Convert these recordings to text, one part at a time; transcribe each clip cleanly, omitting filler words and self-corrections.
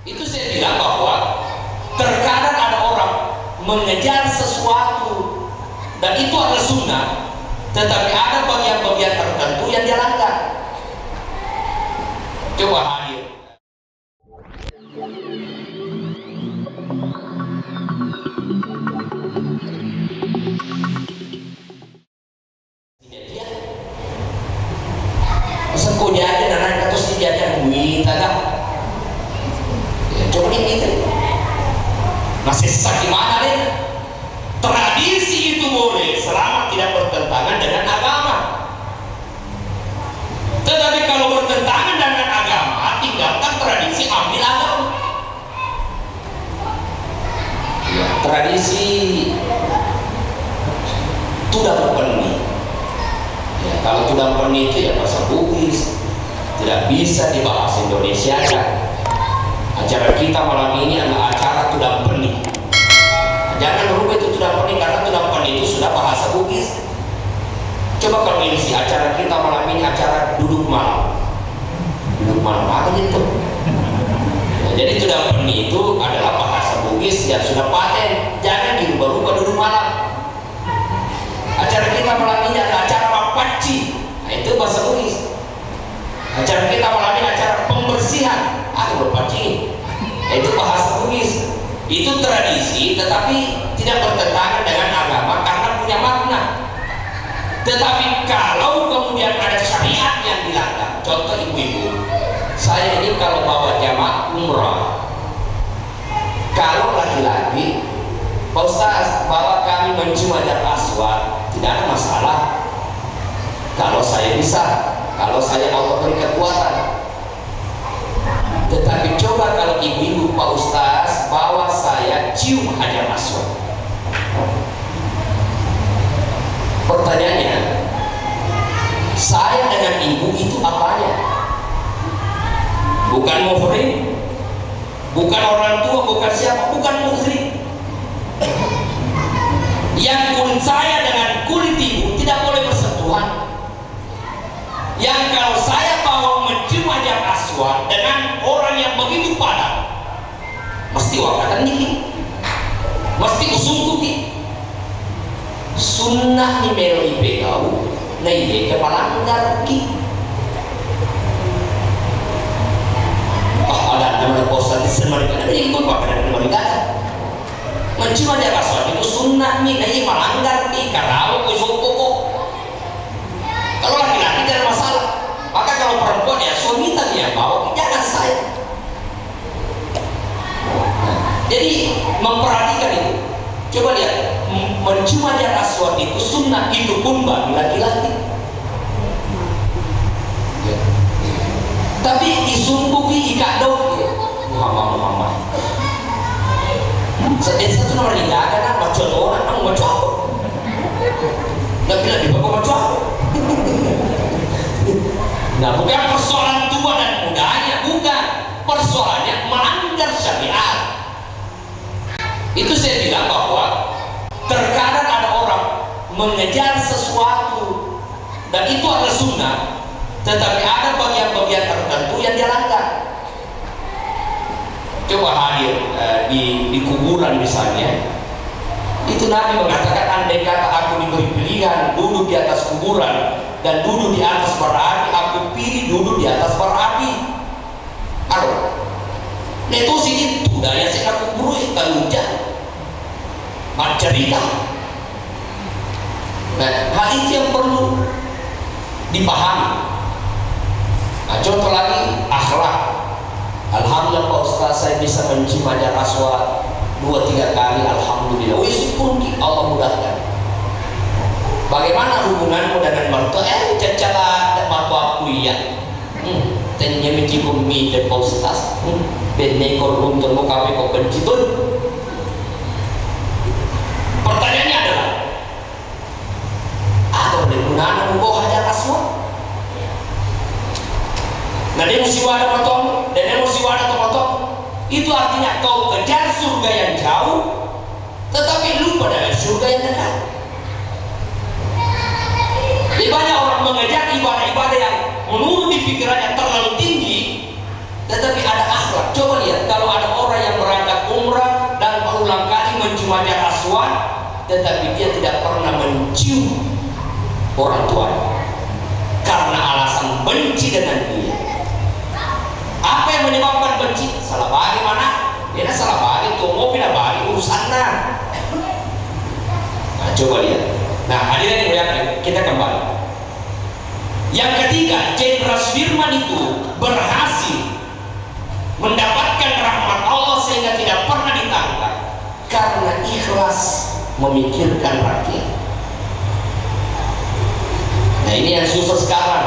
Itu saya bilang bahwa terkadang ada orang mengejar sesuatu dan itu adalah sunnah, tetapi ada bagian-bagian tertentu yang dia langgar. Coba hadir. Masa kau jadi anak atau si jadi duit ada? Ya, coba ini. Masih sesat gimana deh? Tradisi itu boleh selama tidak bertentangan dengan agama. Tetapi kalau bertentangan dengan agama, tinggalkan tradisi, ambil agama. Ya, tradisi tudang peni. Ya, kalau tudang peni itu ya bahasa Bugis, tidak bisa dibahas Indonesia kan. Acara kita malam ini adalah acara tudang peni. Jangan berubah itu tudang peni, karena tudang peni itu sudah bahasa Bugis. Coba kalau ini sih acara kita malam ini acara duduk malam. Duduk malam apa gitu? Nah, jadi tudang peni itu adalah bahasa Bugis yang sudah paten. Jangan dirubah-rubah duduk malam. Acara kita malam ini adalah acara papaci. Nah, itu bahasa Bugis. Acara kita malam ini acara pembersihan. Berpaci. Itu bahasa Bugis. Itu tradisi, tetapi tidak bertentangan dengan agama karena punya makna. Tetapi kalau kemudian ada syariat yang dilanggar, contoh ibu-ibu, saya ini kalau bawa jamaah umrah, kalau laki-laki, Pak Ustaz, bawa kami mencium Hajar Aswad, tidak ada masalah. Kalau saya bisa, kalau saya Allah beri kekuatan. Tetapi coba kalau ibu-ibu, Pak Ustaz, bawa saya cium Hajar Aswad. Pertanyaannya, saya dengan ibu itu apanya? Bukan muhrim, bukan orang tua, bukan siapa, bukan muhrim. Yang kulit saya dengan kulit ibu tidak boleh bersentuhan. Yang kalau saya bawa mencium Hajar Aswad dengan orang yang begitu padat, mesti wakatan dikit, mesti usung kuki. Sunnah ni melo ipegau, na ide ke palanggar ki. Ada nama posan di semerika, ada ikut pakai nama mereka. Mencium Hajar Aswad itu sunnah ni, na ide palanggar ki. Karau kusuk pokok. Kalau laki-laki tidak masalah, maka kalau perempuan ya suami tadi yang bawa, jangan saya. Nah, jadi memperhatikan itu. Coba lihat, mencium Hajar Aswad itu sunnah, itu pun bagi laki-laki. Ya. Tapi isumbuki ikadok, ya. Muhammad. Satu nomor ini ada kan macam orang, kamu macam apa? Nggak bilang di bawah macam apa? Nah, bukan persoalan tua dan mudanya, bukan. Persoalannya melanggar syariat. Itu saya bilang bahwa terkadang ada orang mengejar sesuatu dan itu adalah sunnah, tetapi ada bagian-bagian tertentu yang dia langgar. Coba hadir di kuburan misalnya. Itu Nabi mengatakan, andai kata aku diberi pilihan duduk di atas kuburan dan duduk di atas bara api, aku pilih duduk di atas bara api. Aduh, itu sih itu daya saya kubur itu hujan, cerita. Nah, hal itu yang perlu dipahami. Nah, contoh lagi akhlak. Alhamdulillah Pak Ustaz, saya bisa mencium Hajar Aswad 2-3 kali, alhamdulillah. Wis pun Allah mudahkan. Bagaimana hubunganmu dengan mertua? Cacala mertua aku ya. Tanya mencium mi de Pak Ustaz. Benekor untuk mau kami kau benci tuh. Pertanyaannya adalah, apa gunanya membawa Hajar Aswad? Nah, dia mesti wadah potong, dan dia mesti wadah potong. Itu artinya kau kejar surga yang jauh, tetapi lupa dengan surga yang dekat. Jadi banyak orang mengejar ibadah-ibadah yang menurut di pikirannya terlalu tinggi, tetapi ada akhlak. Coba lihat, kalau mencium Hajar Aswad, tetapi dia tidak pernah mencium orang tuanya karena alasan benci dengan dia. Apa yang menyebabkan benci? Salah bagi mana? Dia salah bagi tuh mau pindah bagi urusannya. Nah, coba lihat. Nah, hadirin yang mulia, kita kembali. Yang ketiga, Jenderal Sudirman itu berhasil mendapatkan rahmat Allah sehingga tidak pernah ditangkap karena ikhlas memikirkan rakyat. Nah, ini yang susah sekarang.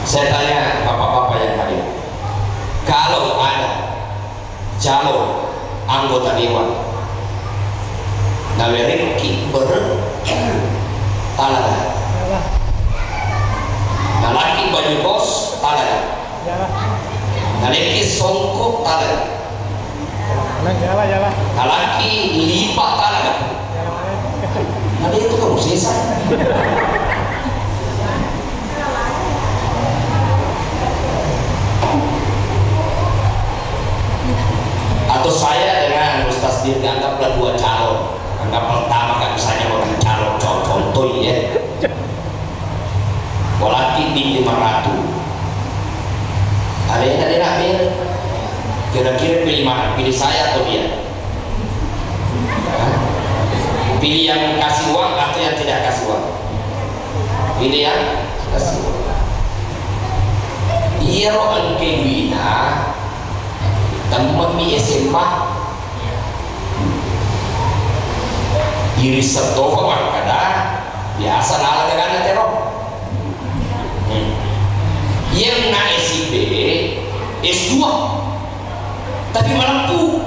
Saya tanya bapak-bapak yang hadir, kalau ada calon anggota dewan naweriki talaga, nalaki baju kos talaga, nalaki songkok talaga, nalaki lipat talaga. Ada itu kamu sisa. Atau saya dengan Ustaz Dir anggaplah dua calon. Anggap pertama kan misalnya orang calon contoh ya. Walaki di 500. Ada yang ada kira-kira pilih mana? Pilih saya atau dia? Pilih yang kasih uang atau yang tidak kasih uang? Pilih yang kasih uang. Iya roh kewina teman mi SMA iri sertova makada biasa nala dengan teror. Yang na SIP S2 tapi mampu,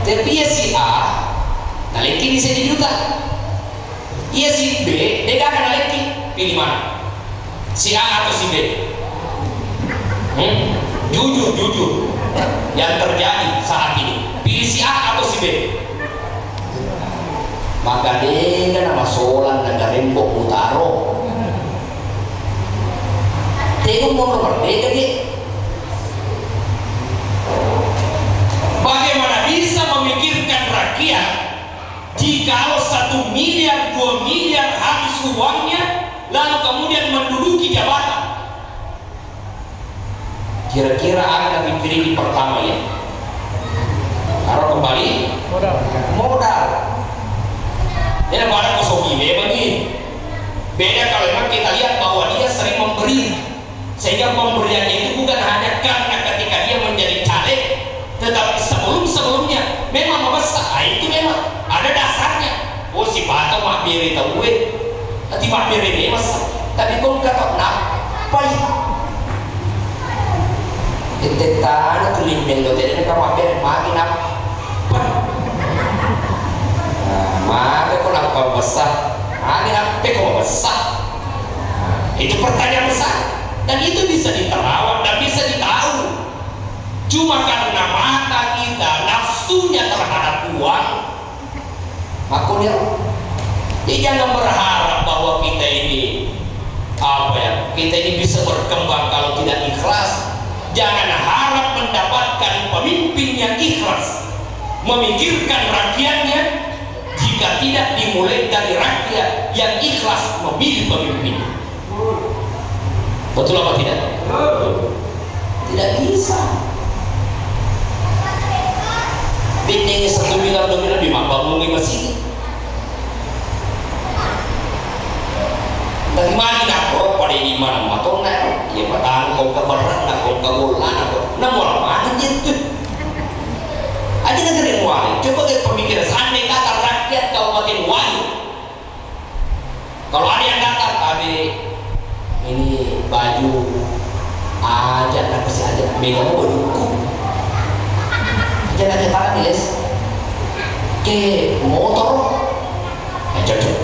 tapi ya si A naleki di 1 juta, ya si B dia gak akan naleki. Pilih mana? Si A atau si B? Jujur yang terjadi saat ini, pilih si A atau si B. Maka dia nama solan dan rembok utaro tengok mau merdeka dia. Bagaimana bisa memikirkan rakyat jikalau 1 miliar 2 miliar habis uangnya lalu kemudian menduduki jabatan? Kira-kira akan dipilih pertama ya? Taruh kembali modal. Ini pada kosong ini begini. Beda kalau memang kita lihat bahwa dia sering memberi, sehingga pemberiannya itu bukan hanya karena ketika dia menjadi caleg, tetapi sebelumnya memang membesar. Itu memang ada dasarnya. Oh si Pato mak biri tahu nanti mak biri ini besar. Tapi kau kata apa ya? Itu tanah kelimbing lo jadi mereka mak biri makin apa? Maka kau nampak besar, makin apa kau besar? Itu pertanyaan besar. Dan itu bisa diterawat dan bisa ditahu. Cuma karena mata kita nafsunya terhadap uang, makanya jangan berharap bahwa kita ini kita ini bisa berkembang kalau tidak ikhlas. Jangan harap mendapatkan pemimpin yang ikhlas memikirkan rakyatnya jika tidak dimulai dari rakyat yang ikhlas memilih pemimpin. Betul apa tidak? Tidak bisa. Bintangnya 1 miliar 2 miliar bangun masjid. Dari mana nak kau pada iman matong nak? Ya patang kau keberat nak kau kegolan nak. Namun mana gitu? Ada negeri muali. Coba kita pemikiran sampai kata rakyat Kabupaten Walu. Kalau ada yang datang tadi ini baju aja nak kasih aja megang baju aja tangan les ke motor cocok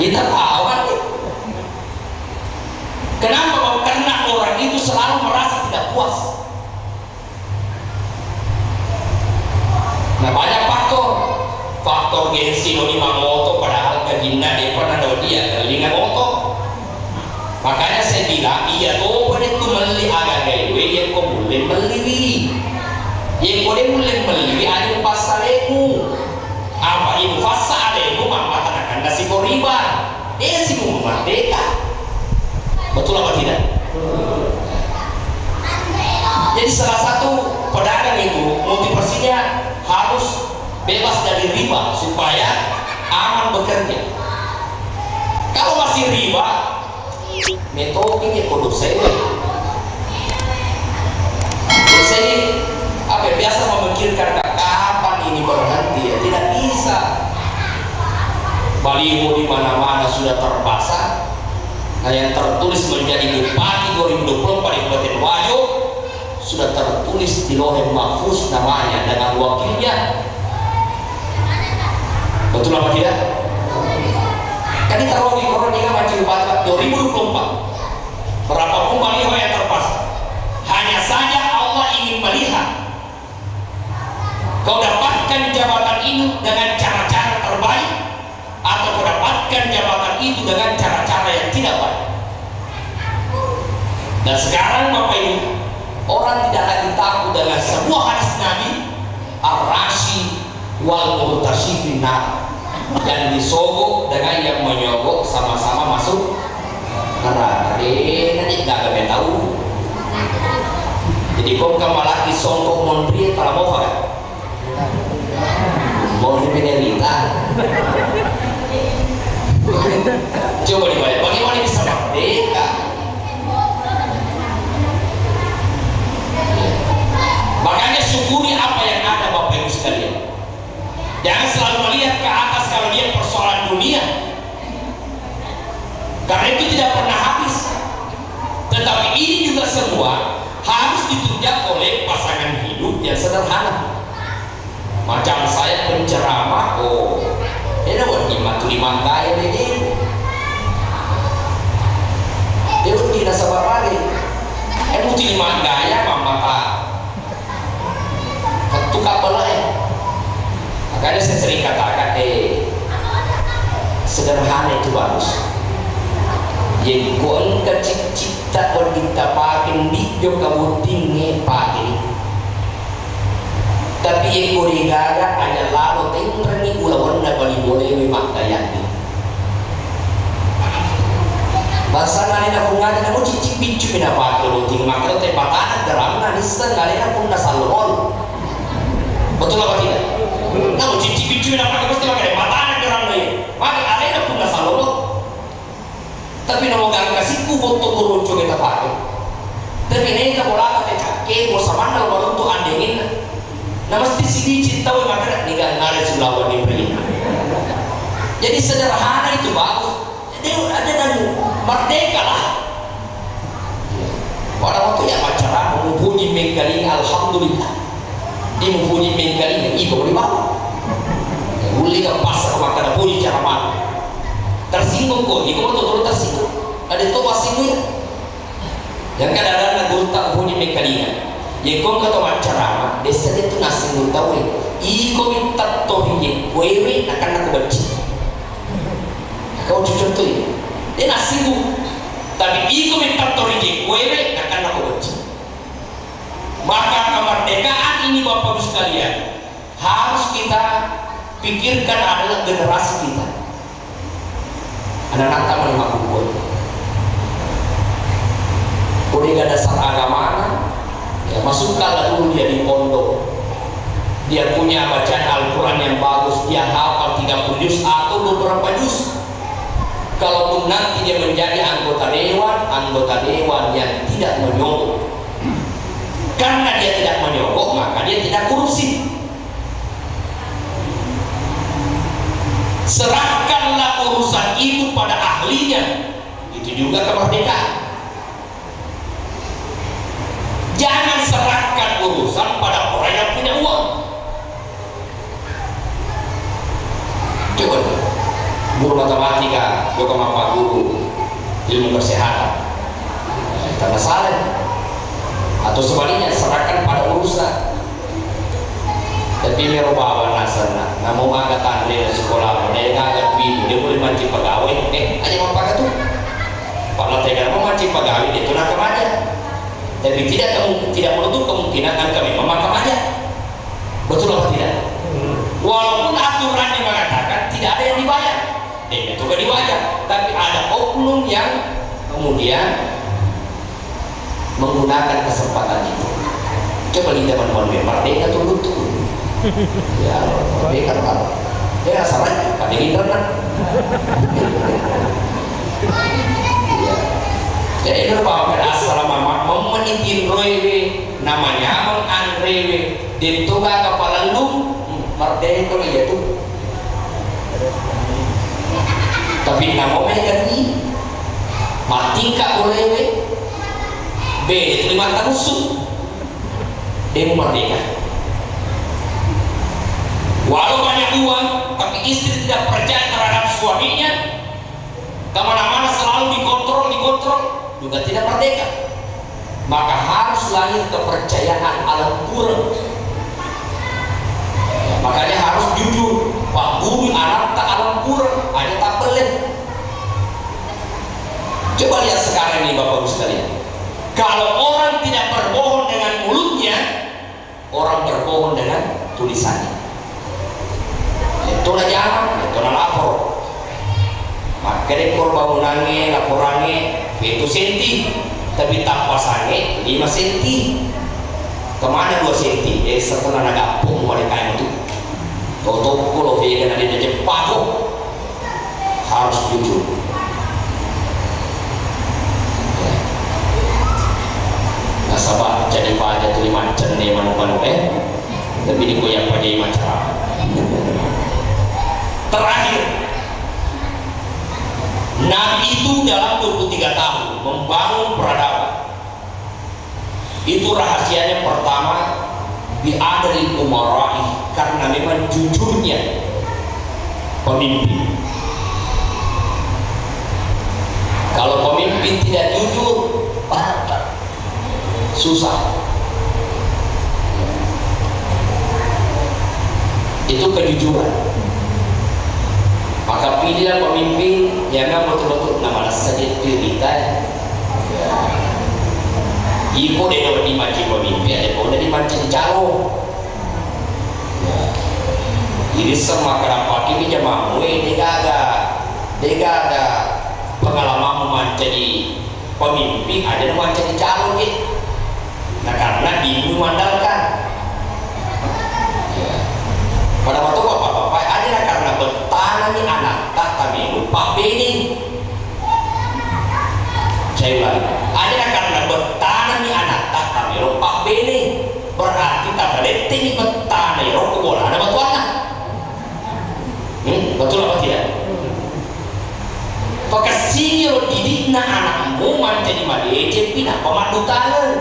kita awal kenapa? Karena orang itu selalu merasa tidak puas. Nah banyak faktor gengsi lima moto padahal gajinya dia pernah ada dia dengan moto. Makanya saya bilang iya tuh pada itu meli agak gawe yang kau boleh meli Yang boleh beli ada pasalemu. Apa yang fasa alemu mengatakan nasi riba. Dia sih mau merdeka. Betul apa tidak? Jadi salah satu pedagang itu motivasinya harus bebas dari riba supaya aman bekerja. Kalau masih riba, metodenya kudu saya. Jadi apa biasa memikirkan kapan ini berhenti, ya tidak bisa. Baliho di mana-mana sudah terpasang. Nah, yang tertulis menjadi Bupati 2024 di Kabupaten Wajo sudah tertulis di Lauhul Mahfuz namanya dengan wakilnya. Betul apa tidak? Kan kita tahu di Koran ini macam Bupati 2024 berapapun baliho yang terpasang, hanya saja Allah ingin melihat kau dapatkan jabatan ini dengan cara-cara terbaik atau kau dapatkan jabatan itu dengan cara-cara yang tidak baik. Dan sekarang Bapak Ibu, orang tidak lagi takut dengan sebuah hadis Nabi ar-rashi wal murtasyifin nar, yang disogok dengan yang menyogok sama-sama masuk neraka. Nanti nggak akan tahu. Jadi kau kamalaki songkok mondri kalau mau kan mau dipenderita. Coba dibayar bagaimana bisa merdeka. Makanya syukuri apa yang ada Bapak Ibu sekalian. Jangan selalu melihat ke atas kalau dia persoalan dunia, karena itu tidak pernah habis. Tetapi ini juga semua harus ditunjang oleh pasangan hidup yang sederhana. Macam saya penceramah, ini buat lima gaya begini. Dia tidak sabar lagi. Bukti lima gaya maka tukar pelai. Makanya saya sering katakan, sederhana itu bagus. Yang kau cipta kau kita pakai di jok kamu tinggi pakai. Tapi yang kau digaga hanya lalu tengah ni ulawan na bali boleh memang daya ni. Bahasa nari na pungan na mo cicip pincu na pakai lo tinggi makanya tempatan geram na nistan nari na pun na salon. Betul apa tidak? Namun cici-cici nak pakai mesti pakai mata orang lain. Pakai arena pun nggak salah. Tapi namun kalau kasih kubur tu turun juga kita pakai. Tapi ini kita bola kita cakap, mau sama nak baru tu andengin. Nah mesti sini cinta we maka ni kan nari sulawan ni beri. Jadi sederhana itu bagus. Jadi ada dan merdeka lah. Pada waktu yang acara memuji menggali alhamdulillah. Dia mempunyai menggali yang ibu boleh bawa. Boleh ke pasar maka ada puji cara mana. Tersinggung kok, ibu betul-betul tersinggung. Ada itu pasinggung ya. Yang kadang-kadang nak gurta punya menggali. Yang kau kata macam desa itu nasinggung tahu ya. Ibu minta tohiye, wewe akan aku benci. Kau contoh ya. Dia nasinggung. Tapi ibu minta tohiye, wewe akan aku benci. Maka kemerdekaan ini Bapak Ibu sekalian harus kita pikirkan adalah generasi kita. Anak-anak tak menerima kubur. Udah dasar agama, ya masukkanlah dulu dia di pondok. Dia punya bacaan Al-Quran yang bagus, dia hafal 30 juz atau beberapa juz. Kalaupun nanti dia menjadi anggota dewan yang tidak menyogok. Karena dia tidak menyogok, maka dia tidak korupsi. Serahkanlah urusan itu pada ahlinya. Itu juga kemerdekaan. Jangan serahkan urusan pada orang yang punya uang. Coba guru matematika, juga apa guru ilmu kesehatan, tak salah. Atau sebaliknya serahkan pada urusan. Tapi merubah nasana, namun angkatan dia sekolah, dia agak bidu, dia boleh mancing pegawai. Aja mau pakai tuh. Kalau tidak mau mancing pegawai, dia tunang aja. Tapi tidak menutup kemungkinan kami memakam aja. Betul apa tidak? Walaupun aturannya mengatakan tidak ada yang dibayar, itu gak dibayar, tapi ada oknum yang kemudian menggunakan kesempatan itu. Coba lihat teman-teman, merdeka tuh ya, merdeka kan ya salahnya pada internet ya. Jadi itu bahwa assalamualaikum memenitin rewe namanya mengandrewe dituga kepala lu merdeka ya tuh. Tapi nama mereka ni mati kak boleh B itu lima tahun dia merdeka. Walau banyak uang, tapi istri tidak percaya terhadap suaminya, kemana-mana selalu dikontrol, juga tidak merdeka. Maka harus lahir kepercayaan alam kurang. Makanya harus jujur, Pak Guru anak tak alam kurang, hanya tak pelit. Coba lihat sekarang ini Bapak Ibu sekalian. Kalau orang tidak berbohong dengan mulutnya, orang berbohong dengan tulisannya. Itu lah jangan, itu lah lapor. Makanya kalau bangunannya, laporannya, itu senti, tapi tak pasannya 5 senti. Kemana 2 senti? Setelah ada gapung mereka itu. Toto kalau vegan ada di Jepang, harus jujur. Nasabah jadi pada tu 5 cen ni manu-manu tapi ni koyak pada macam. Terakhir, Nabi itu dalam 23 tahun membangun peradaban. Itu rahasianya pertama biadil umara'i, karena memang jujurnya pemimpin. Kalau pemimpin tidak jujur, susah. Itu kejujuran. Maka pilihlah pemimpin yang betul-betul nama saja cerita. Ibu dia dapat dimancing pemimpin, ada pun dia dimancing calon. Jadi semua kenapa kini jemaah dia ada pengalaman menjadi pemimpin, ada menjadi calon gitu. Nah karena ibu mengandalkan. Pada waktu bapak-bapak ada karena bertanami anak tak kami lupa bening. Saya ulangi, ada karena bertanami anak tak kami lupa bening, berarti tak berarti ini bertanami rokok bola ada batuannya. Betul apa tidak? Pakasih lo didikna anakmu menjadi madece pindah pemadutan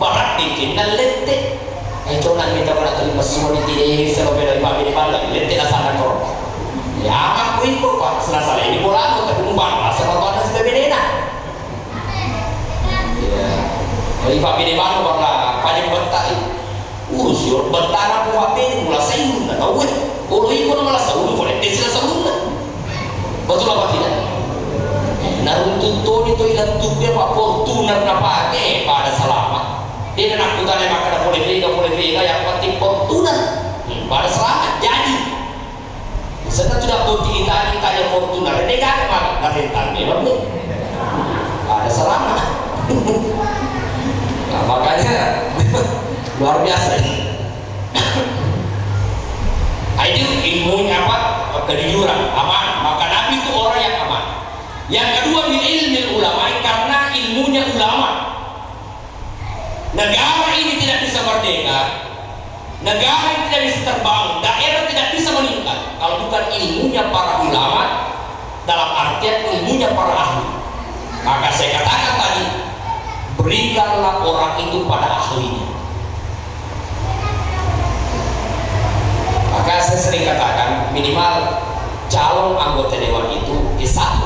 barat dikit dan letek. Itu nanti kita pada terima semua di sini sebab dari babi di balik letek asal kor. Ya aku ikut pak selasa ini bola tapi umpan asal tuan nasi berbeda. Ya, dari babi di balik karena banyak bertai. Usul bertanah pun babi mula sayur dan tahu. Ulu ikut malah sayur boleh desa sayur. Betul apa tidak? Naruntun itu ilat tubuhnya pak Fortuner apa pada selamat. Dia nak putanya maka boleh beli, yang penting Fortuner pada selamat jadi. Sekarang sudah putih kita yang Fortuner, dia kan malah dari tadi, ada selamat. Nah, makanya luar biasa ini. Itu ilmunya apa? Kejujuran, aman. Maka Nabi itu orang yang aman. Yang kedua ilmu ulama, karena ilmunya ulama. Negara ini tidak bisa merdeka, negara ini tidak bisa terbangun, daerah tidak bisa meningkat kalau bukan ilmunya para ulama, dalam artian ilmunya para ahli. Maka saya katakan tadi, berikanlah orang itu pada ahlinya. Maka saya sering katakan minimal calon anggota dewan itu S1.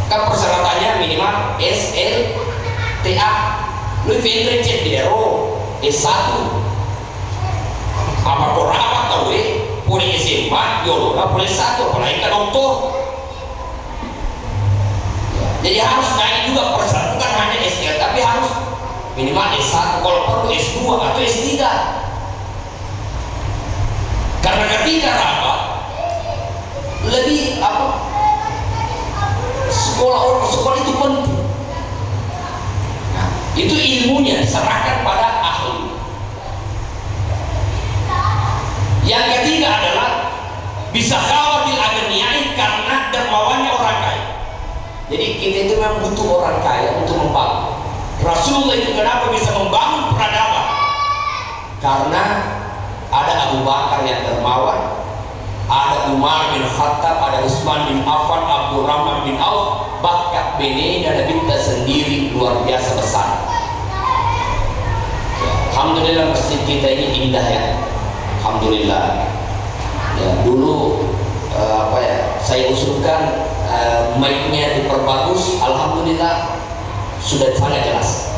Kan persyaratannya minimal SLTA. Lu vendor cendero S1 apa apa tahu boleh SMA yolo boleh satu apalagi ke doktor. Jadi harus naik juga persyaratan, bukan hanya SL tapi harus minimal S1, kalau perlu S2 atau S3. Karena ketika rapat lebih sekolah itu penting. Nah, itu ilmunya serahkan pada ahli. Yang ketiga adalah bisa khawatir aganiyai, karena dermawannya orang kaya. Jadi kita itu memang butuh orang kaya untuk membangun. Rasulullah itu kenapa bisa membangun peradaban? Karena ada Abu Bakar yang dermawan, ada Umar bin Khattab, ada Utsman bin Affan, Abdurrahman bin Auf, bakat bene dan binta sendiri luar biasa besar. Alhamdulillah masjid kita ini indah ya. Alhamdulillah. Ya, dulu saya usulkan mic-nya diperbagus. Alhamdulillah sudah sangat jelas.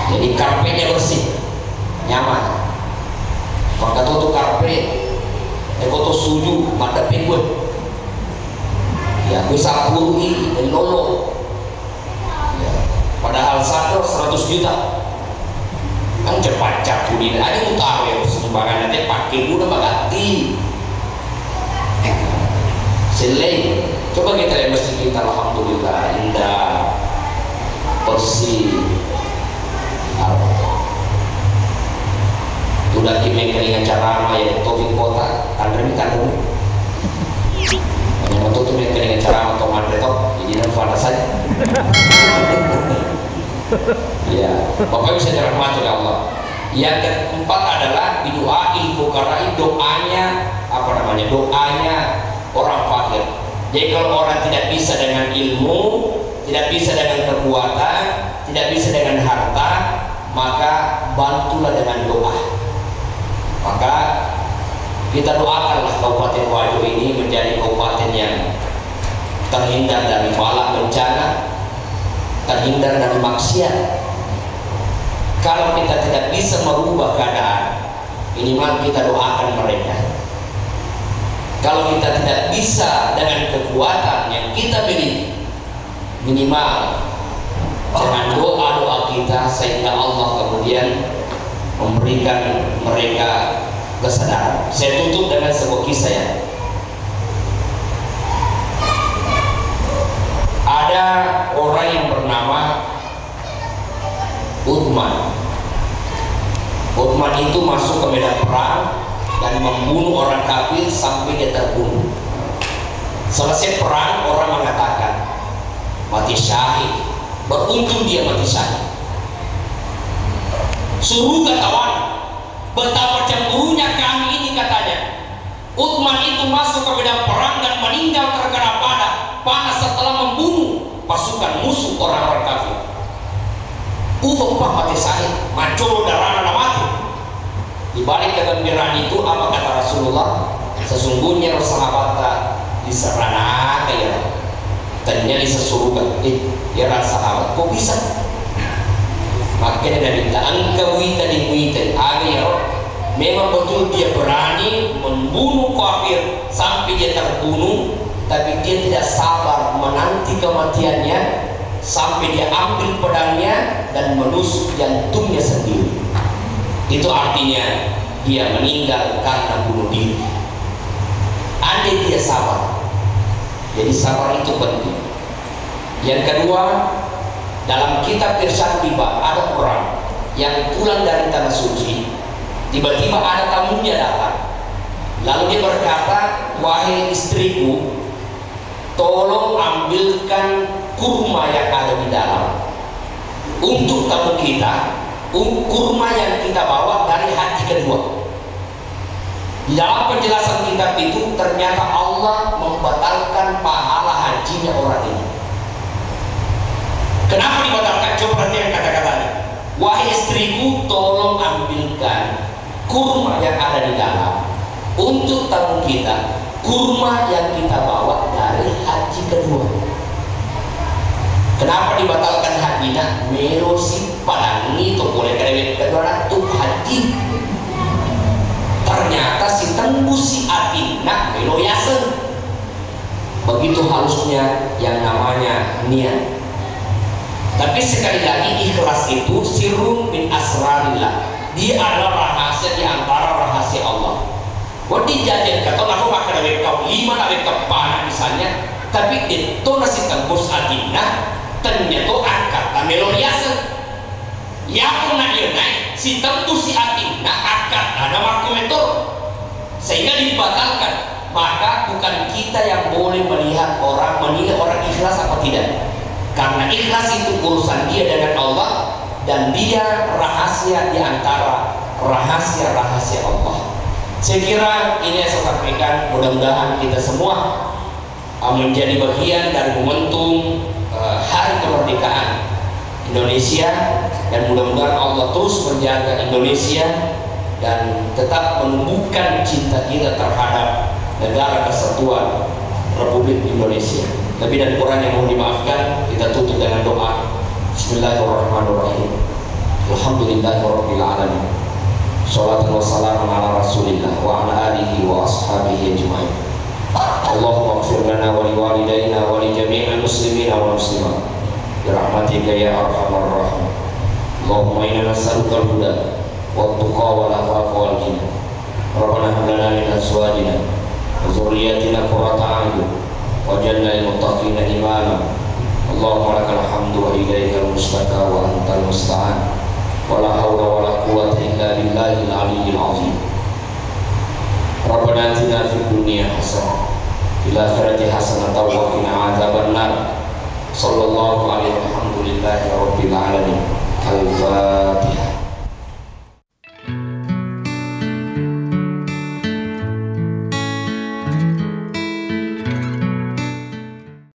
Jadi karpetnya bersih, nyaman. Maka tuh karpet foto suju pada penguin ya bisa pulih dan lolo ya. Padahal satu 100 juta kan cepat capudin ada utara ya sembarangan nanti pakai udah bagati selai. Coba kita lihat masjid kita, alhamdulillah indah bersih. Sudah kimi dengan cara ya Taufik Kota kandremi yang untuk tuh dengan cara atau madretok jadi nafas saja. Ya, Bapak bisa dirahmati oleh Allah. Yang keempat adalah doain fuqara, doanya doanya orang fakir. Jadi kalau orang tidak bisa dengan ilmu, tidak bisa dengan kekuatan, tidak bisa dengan harta, maka bantulah dengan doa. Maka kita doakanlah Kabupaten Wajo ini menjadi kabupaten yang terhindar dari bala bencana, terhindar dari maksiat. Kalau kita tidak bisa merubah keadaan, minimal kita doakan mereka. Kalau kita tidak bisa dengan kekuatan yang kita miliki, minimal dengan doa-doa kita sehingga Allah kemudian memberikan mereka kesadaran. Saya tutup dengan sebuah kisah ya. Ada orang yang bernama Uthman. Uthman itu masuk ke medan perang dan membunuh orang kafir sampai dia terbunuh. Selesai perang, orang mengatakan mati syahid. Beruntung dia mati syahid. Suruh kawan, betapa cemburunya kami ini katanya. Uthman itu masuk ke medan perang dan meninggal terkena panah setelah membunuh pasukan musuh orang-orang kafir. Mati syahid, macul darah mati. Di balik kegembiraan itu apa kata Rasulullah? Sesungguhnya sahabat diserana ya, ternyata disesuruhkan. Ya sahabat, kok bisa? Makanya dari engkau wita ya, memang betul dia berani membunuh kafir sampai dia terbunuh, tapi dia tidak sabar menanti kematiannya sampai dia ambil pedangnya dan menusuk jantungnya sendiri. Itu artinya dia meninggal karena bunuh diri. Andai dia sabar. Jadi sabar itu penting. Yang kedua, dalam kitab Irsyad Riba ada orang yang pulang dari tanah suci, tiba-tiba ada tamunya datang, lalu dia berkata, wahai istriku, tolong ambilkan kurma yang ada di dalam untuk tamu kita, kurma yang kita bawa dari haji kedua. Di dalam penjelasan kitab itu ternyata Allah membatalkan pahala hajinya orang ini. Kenapa dibatalkan? Coba perhatikan kata-katanya. Wahai istriku, tolong ambilkan kurma yang ada di dalam untuk tamu kita, kurma yang kita bawa dari haji kedua. Kenapa dibatalkan hajinya? Merosi padangi itu boleh kerewet kedua tuh haji. Ternyata si tembus si atina meloyasen. Begitu halusnya yang namanya niat. Tapi sekali lagi ikhlas itu sirrun min asrarillah. Dia adalah rahasia di antara rahasia Allah. Wadi jajan kata lalu makan awet kau 5 awet kepala misalnya, tapi itu nasi tembus adina ternyata akad melodiasan ya pun nak naik si tembus si adina akad ada makometor sehingga dibatalkan. Maka bukan kita yang boleh melihat orang, menilai orang ikhlas apa tidak, karena ikhlas itu urusan dia dengan Allah, dan dia rahasia di antara rahasia-rahasia Allah. Saya kira ini yang saya sampaikan. Mudah-mudahan kita semua menjadi bagian dari momentum hari kemerdekaan Indonesia, dan mudah-mudahan Allah terus menjaga Indonesia dan tetap menumbuhkan cinta kita terhadap negara kesatuan Republik Indonesia. Lebih dan kurang yang mohon dimaafkan. Kita tutup dengan doa. Bismillahirrahmanirrahim. Alhamdulillahirabbil alamin. Shalatan wassalamu ala Rasulillah wa ala alihi wa ashabihi ajma'in. Allahumma ighfir lana wa liwalidayna wa li jami'il muslimina wal muslimat bi rahmatika ya arhamar rahimin. Allahumma inna nas'aluka al-huda wa at-tuqa wal afafa wal ghina. Rabbana hab lana min azwajina wa dhurriyyatina qurrata a'yun waj'alna lil muttaqina imama. Allahumma lakal hamdu wa ilaikal mustaka wa antal musta'an. Wala hawla wala quwwata illa billahil aliyyil azim. Rabbana atina fid dunya hasanah fil akhirati hasanah wa qina